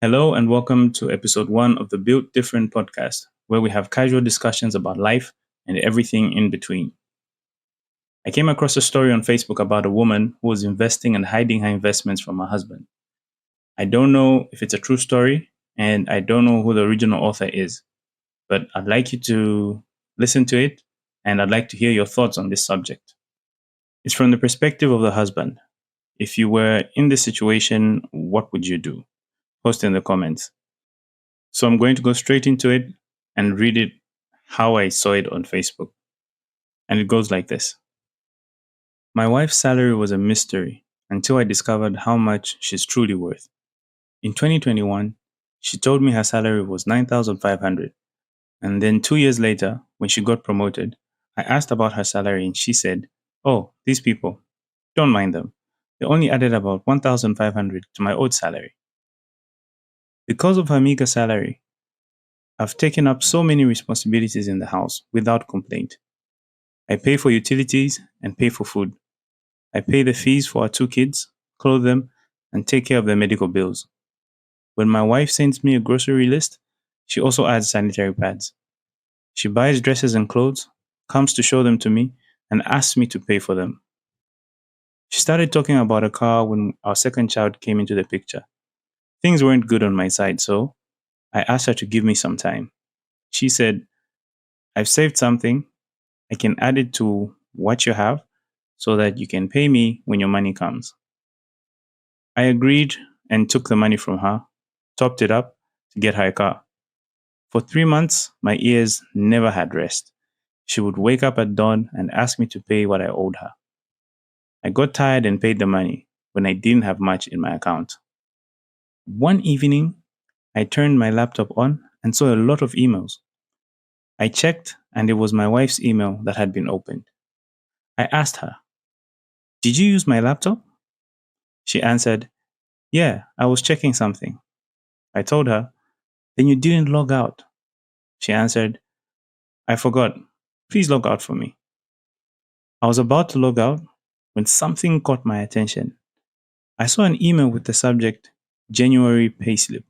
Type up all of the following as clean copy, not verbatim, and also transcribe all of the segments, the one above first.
Hello and welcome to episode 1 of the Built Different podcast, where we have casual discussions about life and everything in between. I came across a story on Facebook about a woman who was investing and hiding her investments from her husband. I don't know if it's a true story, and I don't know who the original author is, but I'd like you to listen to it, and I'd like to hear your thoughts on this subject. It's from the perspective of the husband. If you were in this situation, what would you do? Post in the comments. So I'm going to go straight into it and read it how I saw it on Facebook. And it goes like this. My wife's salary was a mystery until I discovered how much she's truly worth. In 2021, she told me her salary was 9,500. And then 2 years later, when she got promoted, I asked about her salary and she said, "Oh, these people, don't mind them. They only added about 1,500 to my old salary." Because of her meager salary, I've taken up so many responsibilities in the house without complaint. I pay for utilities and pay for food. I pay the fees for our 2 kids, clothe them, and take care of their medical bills. When my wife sends me a grocery list, she also adds sanitary pads. She buys dresses and clothes, comes to show them to me, and asks me to pay for them. She started talking about a car when our second child came into the picture. Things weren't good on my side, so I asked her to give me some time. She said, "I've saved something. I can add it to what you have so that you can pay me when your money comes." I agreed and took the money from her, topped it up to get her a car. For 3 months, my ears never had rest. She would wake up at dawn and ask me to pay what I owed her. I got tired and paid the money when I didn't have much in my account. One evening, I turned my laptop on and saw a lot of emails. I checked and it was my wife's email that had been opened. I asked her, "Did you use my laptop?" She answered, "Yeah, I was checking something." I told her, "Then you didn't log out." She answered, "I forgot. Please log out for me." I was about to log out when something caught my attention. I saw an email with the subject January payslip.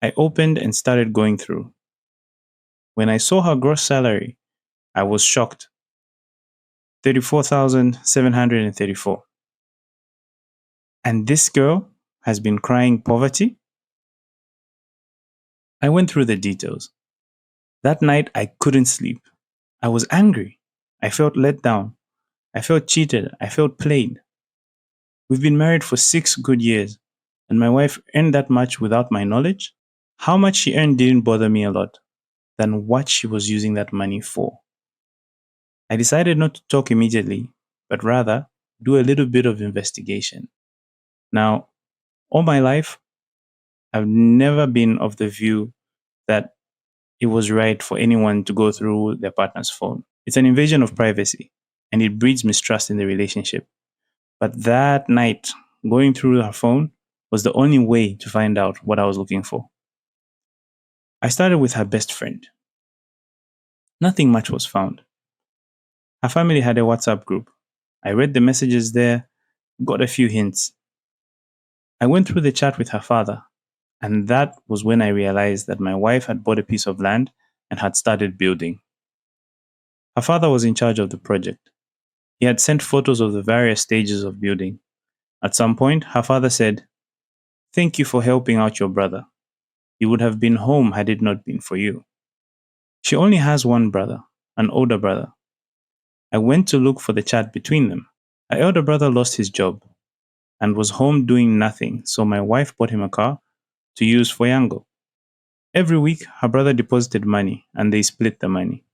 I opened and started going through. When I saw her gross salary, I was shocked. 34,734. And this girl has been crying poverty? I went through the details. That night I couldn't sleep. I was angry. I felt let down. I felt cheated. I felt played. We've been married for 6 good years, and my wife earned that much without my knowledge. How much she earned didn't bother me a lot than what she was using that money for. I decided not to talk immediately, but rather do a little bit of investigation. Now, all my life, I've never been of the view that it was right for anyone to go through their partner's phone. It's an invasion of privacy, and it breeds mistrust in the relationship. But that night, going through her phone was the only way to find out what I was looking for. I started with her best friend. Nothing much was found. Her family had a WhatsApp group. I read the messages there, got a few hints. I went through the chat with her father, and that was when I realized that my wife had bought a piece of land and had started building. Her father was in charge of the project. He had sent photos of the various stages of building. At some point, her father said, "Thank you for helping out your brother. He would have been home had it not been for you." She only has one brother, an older brother. I went to look for the chat between them. Her elder brother lost his job and was home doing nothing, so my wife bought him a car to use for Yango. Every week, her brother deposited money and they split the money.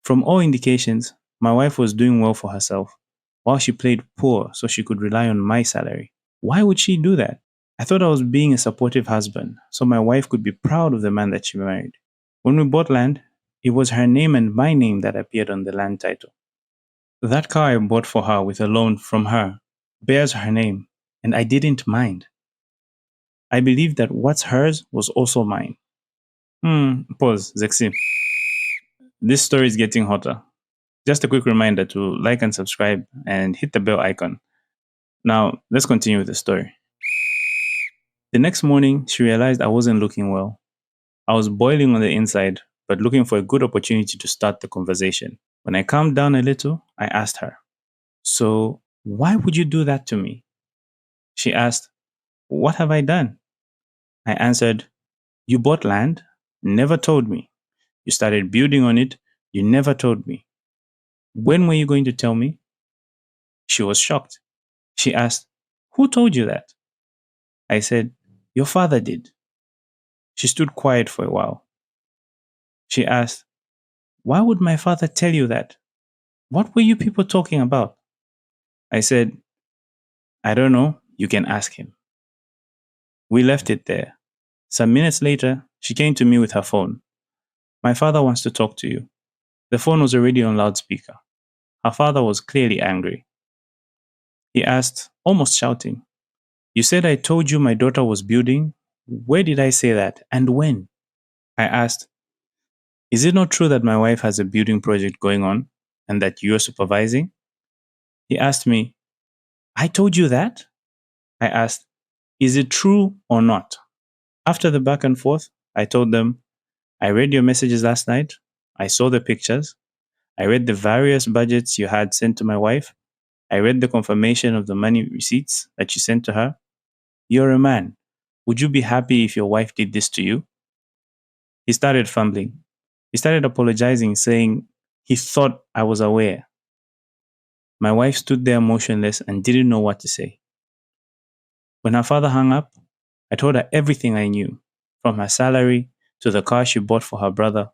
From all indications, my wife was doing well for herself, while she played poor so she could rely on my salary. Why would she do that? I thought I was being a supportive husband, so my wife could be proud of the man that she married. When we bought land, it was her name and my name that appeared on the land title. That car I bought for her with a loan from her bears her name, and I didn't mind. I believed that what's hers was also mine. Pause, Zexi. This story is getting hotter. Just a quick reminder to like and subscribe and hit the bell icon. Now, let's continue with the story. The next morning, she realized I wasn't looking well. I was boiling on the inside, but looking for a good opportunity to start the conversation. When I calmed down a little, I asked her, "So, why would you do that to me?" She asked, "What have I done?" I answered, "You bought land, never told me. You started building on it, you never told me. When were you going to tell me?" She was shocked. She asked, "Who told you that?" I said, "Your father did." She stood quiet for a while. She asked, "Why would my father tell you that? What were you people talking about?" I said, "I don't know. You can ask him." We left it there. Some minutes later, she came to me with her phone. "My father wants to talk to you." The phone was already on loudspeaker. Her father was clearly angry. He asked, almost shouting, "You said I told you my daughter was building? Where did I say that? And when?" I asked, "Is it not true that my wife has a building project going on and that you are supervising?" He asked me, "I told you that?" I asked, "Is it true or not?" After the back and forth, I told them, "I read your messages last night. I saw the pictures. I read the various budgets you had sent to my wife. I read the confirmation of the money receipts that you sent to her. You're a man. Would you be happy if your wife did this to you?" He started fumbling. He started apologizing, saying he thought I was aware. My wife stood there motionless and didn't know what to say. When her father hung up, I told her everything I knew, from her salary to the car she bought for her brother.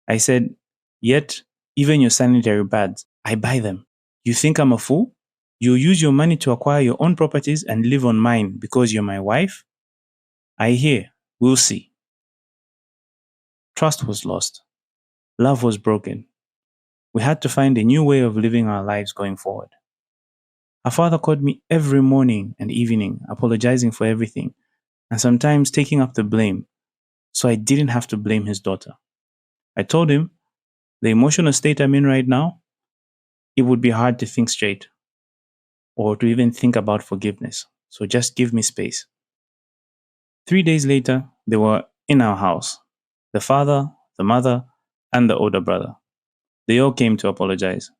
I said, "Yet, even your sanitary pads, I buy them. You think I'm a fool? You use your money to acquire your own properties and live on mine because you're my wife? I hear. We'll see." Trust was lost. Love was broken. We had to find a new way of living our lives going forward. Her father called me every morning and evening, apologizing for everything, and sometimes taking up the blame, so I didn't have to blame his daughter. I told him, the emotional state I'm in right now, it would be hard to think straight or to even think about forgiveness. So just give me space. 3 days later, they were in our house. The father, the mother, and the older brother. They all came to apologize.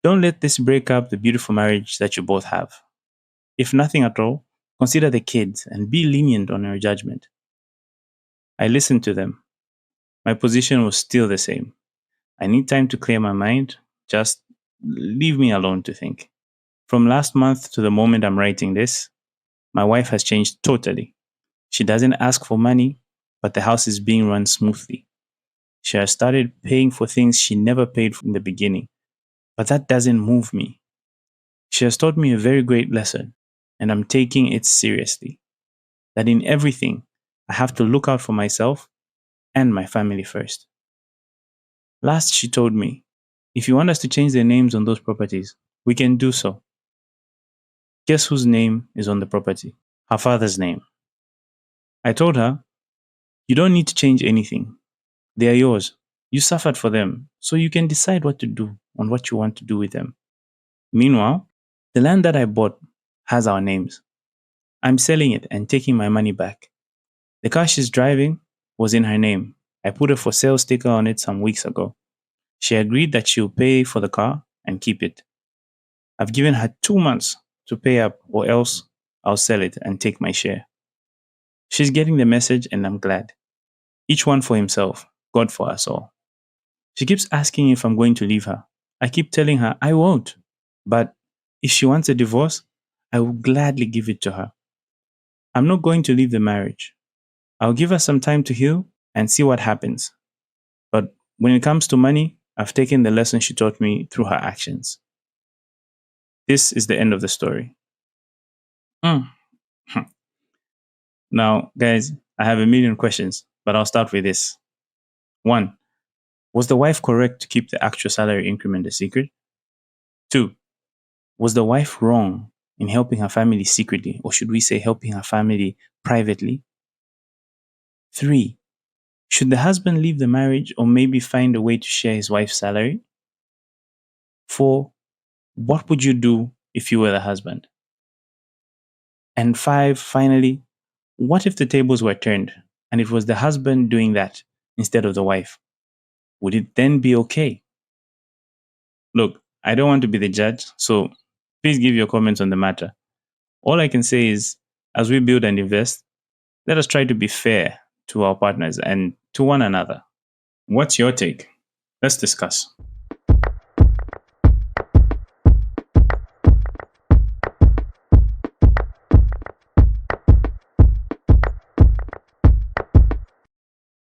"Don't let this break up the beautiful marriage that you both have. If nothing at all, consider the kids and be lenient on your judgment." I listened to them. My position was still the same. I need time to clear my mind. Just leave me alone to think. From last month to the moment I'm writing this, my wife has changed totally. She doesn't ask for money, but the house is being run smoothly. She has started paying for things she never paid for in the beginning, but that doesn't move me. She has taught me a very great lesson, and I'm taking it seriously. That in everything, I have to look out for myself and my family first. Last, she told me, "If you want us to change the names on those properties, we can do so." Guess whose name is on the property? Her father's name. I told her, "You don't need to change anything. They are yours. You suffered for them, so you can decide what to do on what you want to do with them." Meanwhile, the land that I bought has our names. I'm selling it and taking my money back. The car she's driving was in her name. I put a for sale sticker on it some weeks ago. She agreed that she'll pay for the car and keep it. I've given her 2 months to pay up, or else I'll sell it and take my share. She's getting the message, and I'm glad. Each one for himself, God for us all. She keeps asking if I'm going to leave her. I keep telling her I won't. But if she wants a divorce, I will gladly give it to her. I'm not going to leave the marriage. I'll give her some time to heal and see what happens. But when it comes to money, I've taken the lesson she taught me through her actions. This is the end of the story. Mm. Now, guys, I have a million questions, but I'll start with this. 1. Was the wife correct to keep the actual salary increment a secret? 2. Was the wife wrong in helping her family secretly, or should we say helping her family privately? 3. Should the husband leave the marriage or maybe find a way to share his wife's salary? 4. What would you do if you were the husband? And 5, finally, what if the tables were turned and it was the husband doing that instead of the wife? Would it then be okay? Look, I don't want to be the judge, so please give your comments on the matter. All I can say is, as we build and invest, let us try to be fair to our partners and to one another. What's your take? Let's discuss.